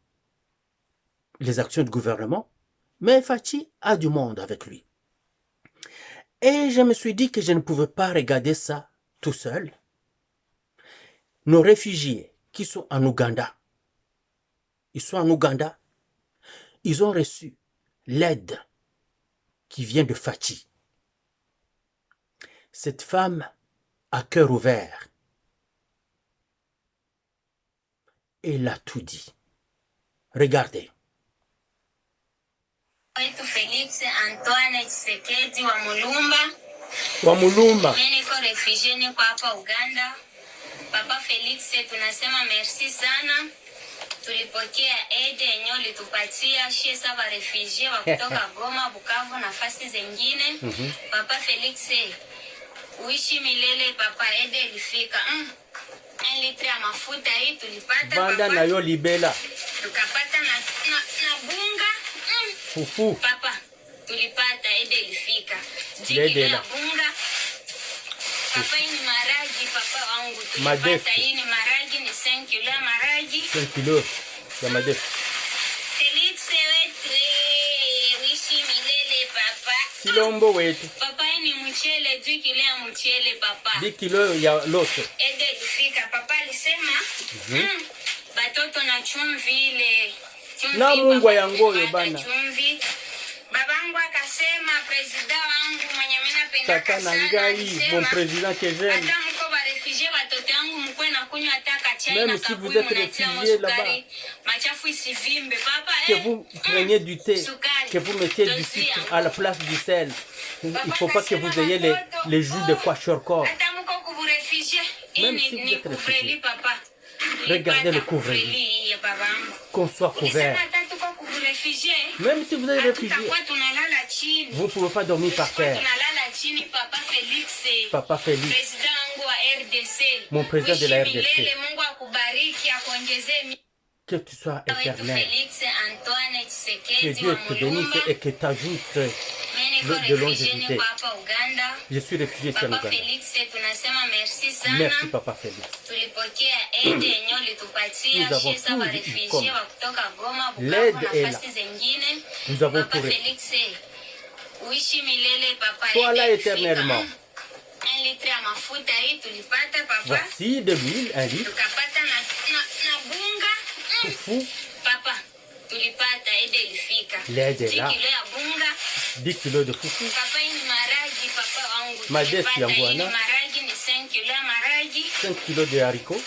les actions du gouvernement, mais Fachi a du monde avec lui. Et je me suis dit que je ne pouvais pas regarder ça tout seul. Nos réfugiés qui sont en Ouganda, ils ont reçu l'aide qui vient de Fachi. Cette femme a cœur ouvert. Elle a tout dit. Regardez. Wetu Felix Antoine Tshisekedi wa Mulumba. Mimi niko refugee niko hapa Uganda. Papa Felix, tunasema merci sana. Tulipokea aide yenyewe litupatia shie saba refugee wa kutoka Goma, Bukavu na nafasi zingine. Papa Felix, uishi milele papa, aide ilifika. 1 litre ya mafuta hii tulipata Banda papa. Na yo libela. Tukapata na bunga. Fufu. Papa, tulipata aide ilifika. Lede Jiki la. ya bunga. Papa, hii ni maragi papa wangu. Madefu. Tulipata hii ni maragi, ni 5 kilo ya maragi. 5 kilo ya madefu. Felix wetu, wishi milele papa. Kilombo wetu. Papa, hii ni mchele, 2 kilo ya mchele papa. 10 kilo ya loso. Aide ilifika. Papa alisema, batoto na chumvi ile. Na Mungu ya ngoyo bana. Chumvi. Babangu akasema, presida wangu mwenye mimi napenda Tata sana. Nangai, mon président que j'aime. Hata mko ba refugee watoto wangu mkwe na kunywa taka chai Même na si vous kabuyu êtes mnatia réfugié sukari. Machafu isivimbe papa. Que vous preniez du thé, Sukari. que vous mettiez du sucre à la place du sel. Il ne faut pas que vous ayez les joues de kwashiorkor. Hata mko ku refugee. Même si vous Ni êtes couvreli réfugié. papa. Regardez le couvreli couvre-lit. ya babangu. Qu'on soit couvert. Même si vous êtes réfugié, vous ne pouvez pas dormir par terre. Papa Félix, mon président de la RDC, que tu sois éternel, que Dieu te bénisse et que t'ajoute de longévité. Je suis réfugié ici en Ouganda. Merci Papa Félix. Nous avons tout eu comme l'aide est là. Nous avons tout reçu. Sois là éternellement. Voici de l'huile, 1 litre. Fufu. L'aide est là. 10 kilos de fufu. Madefu ya ngwana. 5 kilos de haricots.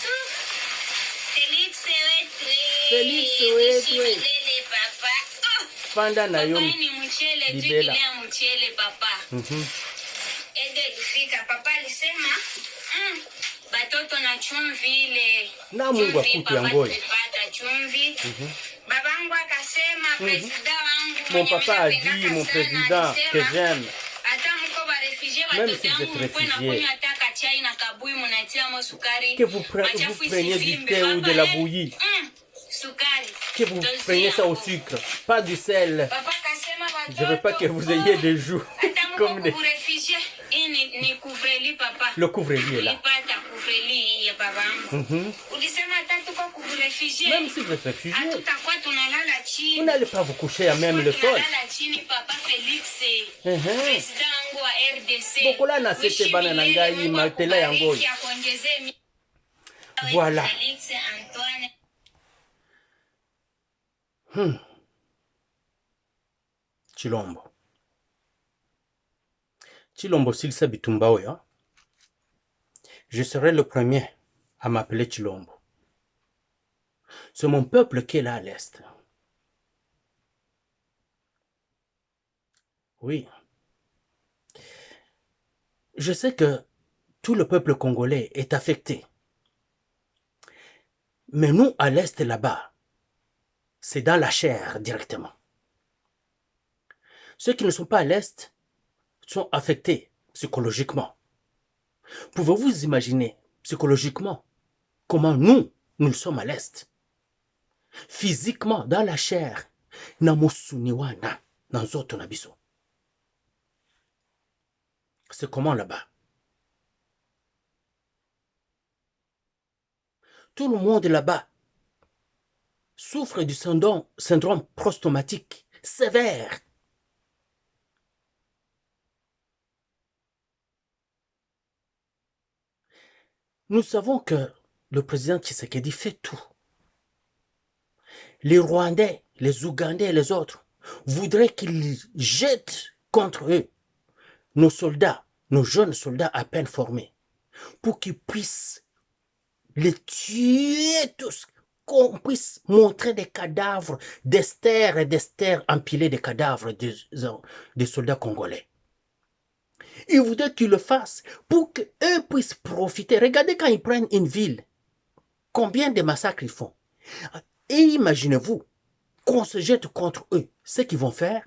Felix wetu. Panda na yo libela. Ede ilifika. Papa alisema batoto na chumvi ile. Na Mungu akupe ya ngoyo. Tulipata chumvi. Mon papa a dit, mon président, que j'aime. Même si vous êtes réfugié, que vous preniez du thé ou de la bouillie, que vous preniez ça au sucre, pas du sel. Je ne veux pas que vous ayez des joues comme des... Le couvre-lit est là. Même si vous êtes réfugié, vous n'allez pas vous coucher à même le sol. Voilà. Chilombo. Chilombo Silsa Bitumbaoya. Je serai le premier à m'appeler Chilombo. C'est mon peuple qui est là à l'Est. Oui. Je sais que tout le peuple congolais est affecté. Mais nous, à l'Est, là-bas, c'est dans la chair directement. Ceux qui ne sont pas à l'Est sont affectés psychologiquement. Pouvez-vous imaginer psychologiquement comment nous sommes à l'Est? Physiquement, dans la chair, c'est comment là-bas? Tout le monde là-bas souffre du syndrome post-traumatique sévère. Nous savons que le président Tshisekedi fait tout. Les Rwandais, les Ougandais et les autres voudraient qu'il jette contre eux nos soldats, nos jeunes soldats à peine formés, pour qu'ils puissent les tuer tous, qu'on puisse montrer des cadavres d'Esther et d'Esther empilés des cadavres des soldats congolais. Ils voudraient qu'ils le fassent pour qu'eux puissent profiter. Regardez quand ils prennent une ville, combien de massacres ils font. Et imaginez-vous qu'on se jette contre eux. Ce qu'ils vont faire,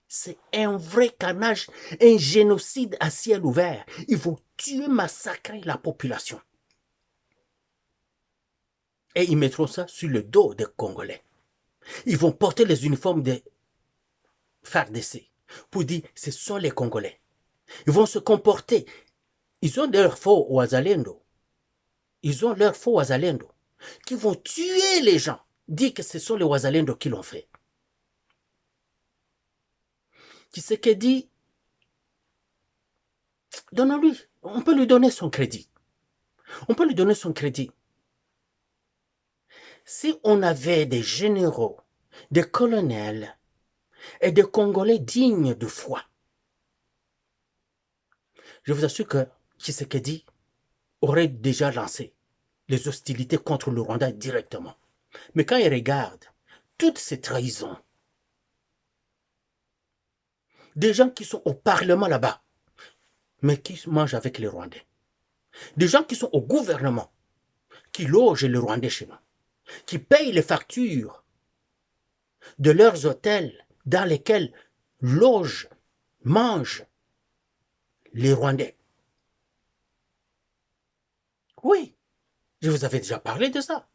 c'est un vrai carnage, un génocide à ciel ouvert. Ils vont tuer, massacrer la population. Et ils mettront ça sur le dos des Congolais. Ils vont porter les uniformes des FARDC pour dire ce sont les Congolais. Ils vont se comporter. Ils ont leurs faux Ouazalendo. Ils ont leurs faux Ouazalendo qui vont tuer les gens. Dire que ce sont les Ouazalendo qui l'ont fait. Tshisekedi, donnons-lui. On peut lui donner son crédit. On peut lui donner son crédit. Si on avait des généraux, des colonels et des Congolais dignes de foi, je vous assure que Tshisekedi aurait déjà lancé les hostilités contre le Rwanda directement. Mais quand il regarde toutes ces trahisons, des gens qui sont au Parlement là-bas, mais qui mangent avec les Rwandais, des gens qui sont au gouvernement, qui logent les Rwandais chez nous, qui payent les factures de leurs hôtels dans lesquels logent, mangent les Rwandais. Oui, je vous avais déjà parlé de ça.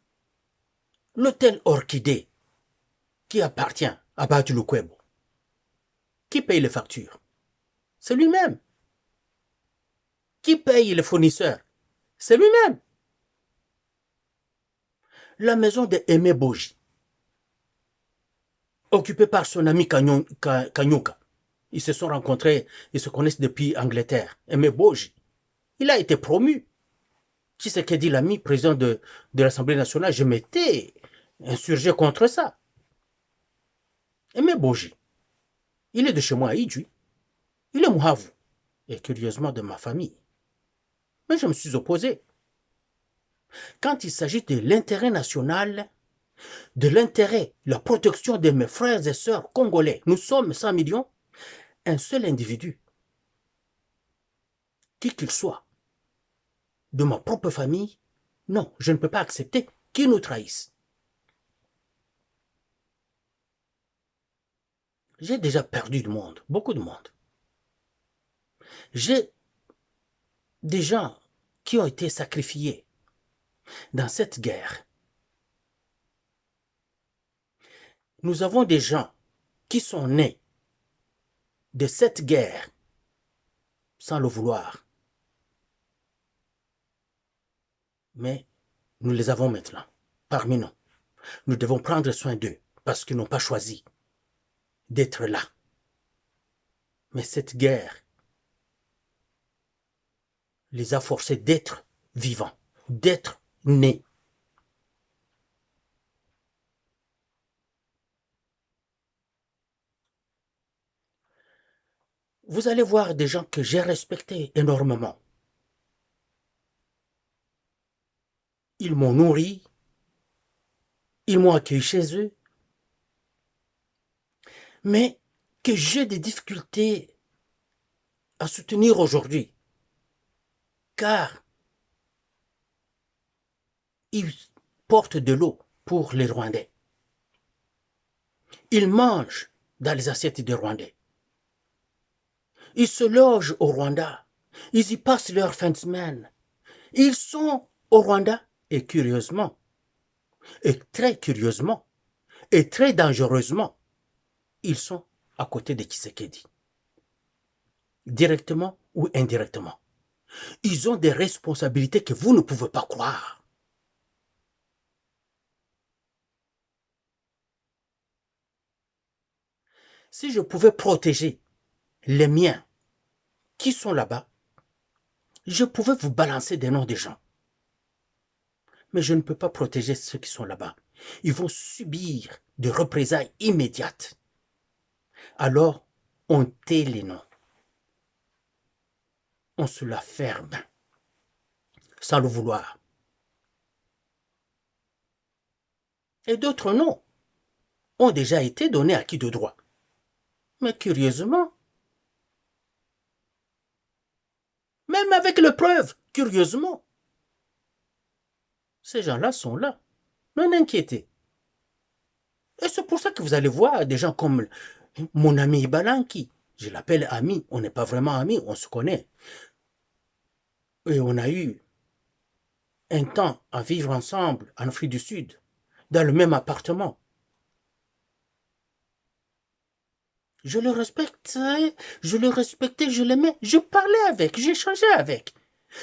L'hôtel Orchidée, qui appartient à Batu Lukwebo, qui paye les factures? C'est lui-même. Qui paye les fournisseurs? C'est lui-même. La maison de Aimé Boji, occupée par son ami Kanyuka. Ils se sont rencontrés, ils se connaissent depuis Angleterre. Aimé Boji, il a été promu. Tshisekedi l'a mis président de l'Assemblée nationale. Je m'étais insurgé contre ça. Aimé Boji, il est de chez moi à Idjui. Il est Mouhavou. Et curieusement de ma famille. Mais je me suis opposé. Quand il s'agit de l'intérêt national, de l'intérêt, la protection de mes frères et sœurs congolais, nous sommes 100 millions, un seul individu, qui qu'il soit, de ma propre famille, non, je ne peux pas accepter qu'il nous trahisse. J'ai déjà perdu du monde, beaucoup de monde. J'ai des gens qui ont été sacrifiés dans cette guerre. Nous avons des gens qui sont nés de cette guerre sans le vouloir. Mais nous les avons maintenant parmi nous. Nous devons prendre soin d'eux parce qu'ils n'ont pas choisi d'être là. Mais cette guerre les a forcés d'être vivants, d'être nés. Vous allez voir des gens que j'ai respectés énormément. Ils m'ont nourri, ils m'ont accueilli chez eux, mais que j'ai des difficultés à soutenir aujourd'hui, car ils portent de l'eau pour les Rwandais. Ils mangent dans les assiettes des Rwandais. Ils se logent au Rwanda. Ils y passent leur fin de semaine. Ils sont au Rwanda et curieusement, et très curieusement, et très dangereusement, ils sont à côté de Tshisekedi. Directement ou indirectement. Ils ont des responsabilités que vous ne pouvez pas croire. Si je pouvais protéger les miens qui sont là-bas, je pouvais vous balancer des noms des gens. Mais je ne peux pas protéger ceux qui sont là-bas. Ils vont subir des représailles immédiates. Alors, on tait les noms. On se la ferme, sans le vouloir. Et d'autres noms ont déjà été donnés à qui de droit. Mais curieusement, même avec les preuves, curieusement, ces gens-là sont là. Non inquiétez. Et c'est pour ça que vous allez voir des gens comme mon ami Balanki. Je l'appelle ami, on n'est pas vraiment amis, on se connaît. Et on a eu un temps à vivre ensemble en Afrique du Sud, dans le même appartement. Je le respectais, je l'aimais, je parlais avec, j'échangeais avec.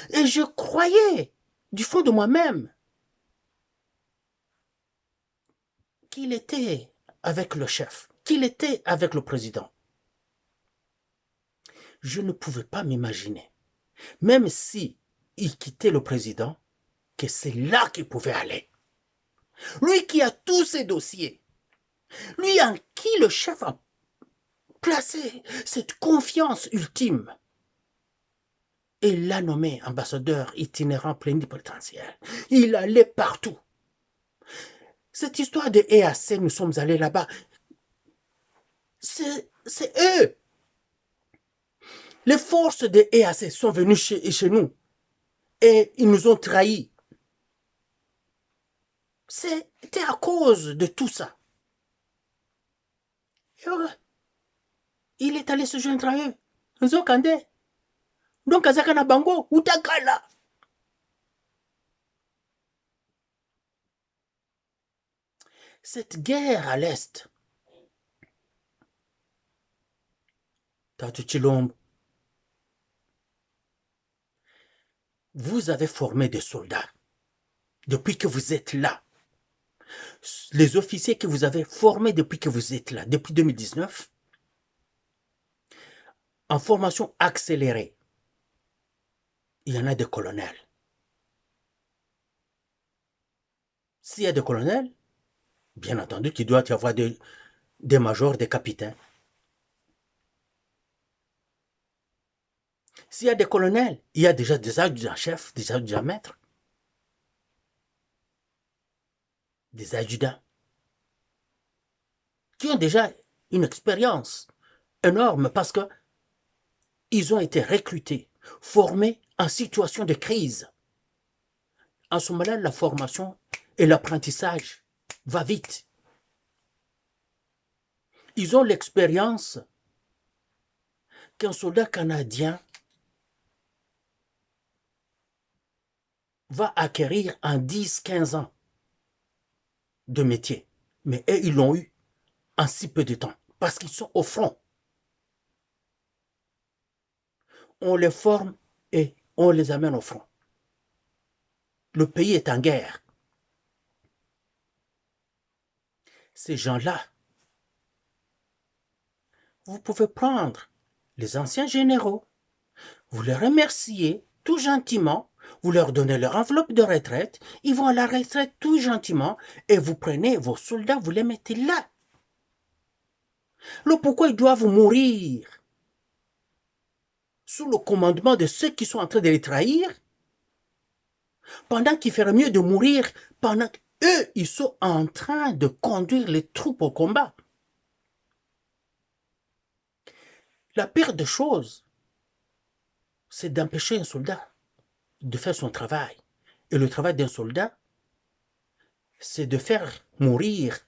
Et je croyais, du fond de moi-même, qu'il était avec le chef, qu'il était avec le président. Je ne pouvais pas m'imaginer, même si il quittait le président, que c'est là qu'il pouvait aller. Lui qui a tous ses dossiers, lui en qui le chef a placé cette confiance ultime, et l'a nommé ambassadeur itinérant plénipotentiaire. Il allait partout. Cette histoire de EAC, nous sommes allés là-bas, c'est eux. Les forces de EAC sont venues chez nous et ils nous ont trahis. C'était à cause de tout ça. Et il est allé se joindre à eux. Nzokande. Donc, Azakana Bango, Utakala. Cette guerre à l'Est, Tatu Chilombo, vous avez formé des soldats depuis que vous êtes là. Les officiers que vous avez formés depuis que vous êtes là, depuis 2019, en formation accélérée, il y en a des colonels. S'il y a des colonels, bien entendu qu'il doit y avoir des majors, des capitaines. S'il y a des colonels, il y a déjà des adjudants-chefs, des adjudants-maîtres, des adjudants, qui ont déjà une expérience énorme parce qu'ils ont été recrutés, formés en situation de crise. En ce moment-là, la formation et l'apprentissage va vite. Ils ont l'expérience qu'un soldat canadien va acquérir en 10-15 ans de métier. Mais eux, ils l'ont eu en si peu de temps, parce qu'ils sont au front. On les forme et on les amène au front. Le pays est en guerre. Ces gens-là, vous pouvez prendre les anciens généraux, vous les remerciez tout gentiment, vous leur donnez leur enveloppe de retraite, ils vont à la retraite tout gentiment, et vous prenez vos soldats, vous les mettez là. Alors pourquoi ils doivent mourir sous le commandement de ceux qui sont en train de les trahir, pendant qu'il ferait mieux de mourir, pendant qu'eux, ils sont en train de conduire les troupes au combat. La pire des choses, c'est d'empêcher un soldat de faire son travail. Et le travail d'un soldat, c'est de faire mourir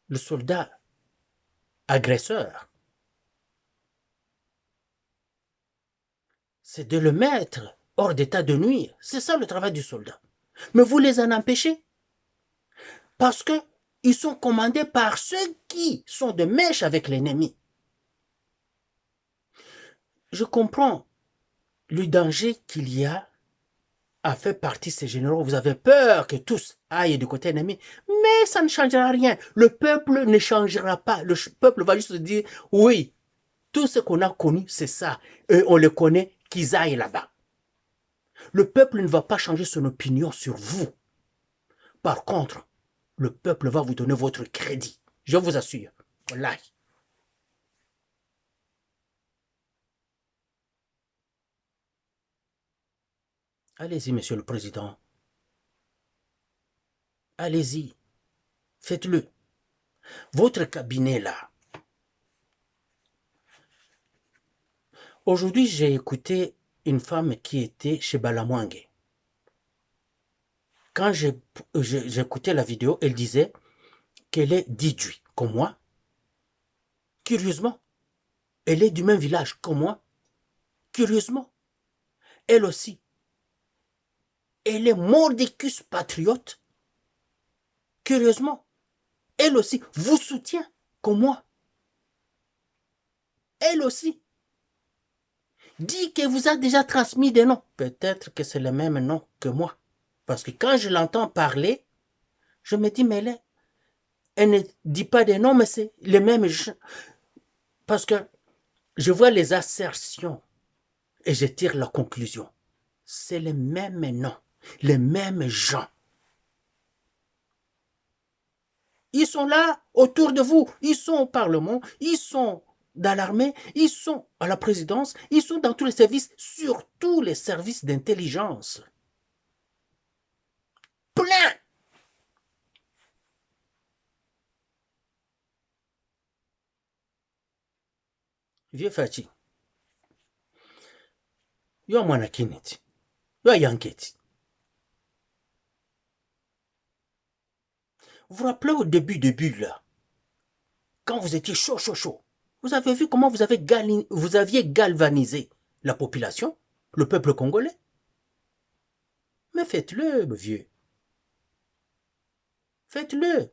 le soldat agresseur. C'est de le mettre hors d'état de nuire. C'est ça le travail du soldat. Mais vous les en empêchez. Parce qu'ils sont commandés par ceux qui sont de mèche avec l'ennemi. Je comprends le danger qu'il y a à faire partie de ces généraux. Vous avez peur que tous aillent du côté ennemi. Mais ça ne changera rien. Le peuple ne changera pas. Le peuple va juste se dire, oui, tout ce qu'on a connu, c'est ça. Et on le connaît, qu'ils aillent là-bas. Le peuple ne va pas changer son opinion sur vous. Par contre, le peuple va vous donner votre crédit. Je vous assure. Wallahi. Allez-y, Monsieur le Président. Allez-y. Faites-le. Votre cabinet là. Aujourd'hui, j'ai écouté une femme qui était chez Balamwange. Quand j'écoutais la vidéo, elle disait qu'elle est d'Idjui, comme moi. Curieusement, elle est du même village que moi. Curieusement, elle aussi. Elle est mordicus patriote. Curieusement, elle aussi vous soutient comme moi. Elle aussi dit qu'elle vous a déjà transmis des noms. Peut-être que c'est le même nom que moi. Parce que quand je l'entends parler, je me dis, mais elle ne dit pas des noms, mais c'est les mêmes gens. Parce que je vois les assertions et je tire la conclusion. C'est les mêmes noms, les mêmes gens. Ils sont là autour de vous, ils sont au Parlement, ils sont dans l'armée, ils sont à la présidence, ils sont dans tous les services, surtout les services d'intelligence. Plein. Vieux Fachi, yo mwana kineti, yo yanketi. Vous vous rappelez au début là, quand vous étiez chaud, vous avez vu comment vous aviez galvanisé la population, le peuple congolais? Mais faites-le, vieux. Faites-le.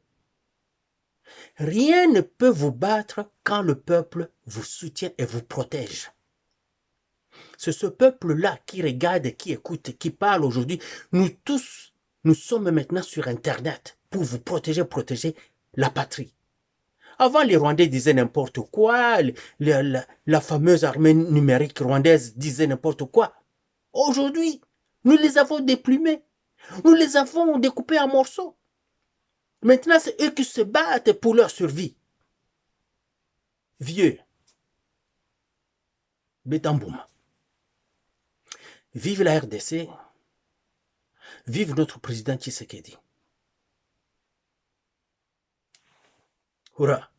Rien ne peut vous battre quand le peuple vous soutient et vous protège. C'est ce peuple-là qui regarde, qui écoute, qui parle aujourd'hui. Nous tous, nous sommes maintenant sur Internet pour vous protéger la patrie. Avant, les Rwandais disaient n'importe quoi, la fameuse armée numérique rwandaise disait n'importe quoi. Aujourd'hui, nous les avons déplumés. Nous les avons découpés en morceaux. Maintenant, c'est eux qui se battent pour leur survie. Vieux. Betambouma. Vive la RDC. Vive notre président Tshisekedi. Hurrah.